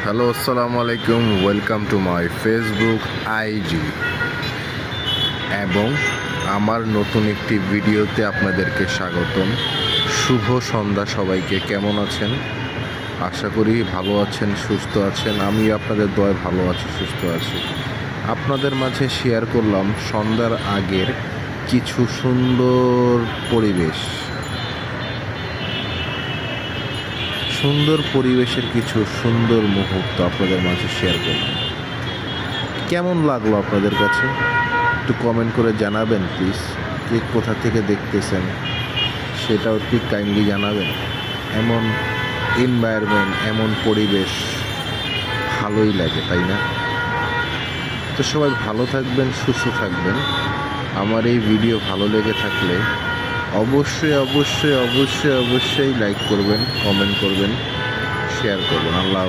Hello, আসসালামু আলাইকুম। Welcome to my Facebook ID এবং আমার নতুন একটি ভিডিওতে আপনাদেরকে স্বাগতম। শুভ সন্ধ্যা সবাইকে। কেমন আছেন? আশা করি ভালো আছেন, সুস্থ আছেন। আমি আপনাদের দয়ায় ভালো আছি, সুস্থ আছি। আপনাদের মাঝে শেয়ার করলাম সন্ধ্যার আগের কিছু সুন্দর পরিবেশের কিছু সুন্দর মুহূর্ত আপনাদের মাঝে শেয়ার করলাম। কেমন লাগলো আপনাদের কাছে একটু কমেন্ট করে জানাবেন প্লিজ। কে কোথা থেকে দেখতেছেন সেটাও একটু কাইন্ডলি জানাবেন। এমন এনভায়রনমেন্ট, এমন পরিবেশ ভালোই লাগে, তাই না? তো সবাই ভালো থাকবেন, সুস্থ থাকবেন। আমার এই ভিডিও ভালো লেগে থাকলে অবশ্যই অবশ্যই অবশ্যই অবশ্যই লাইক করবেন, কমেন্ট করবেন, শেয়ার করবেন। আল্লাহ।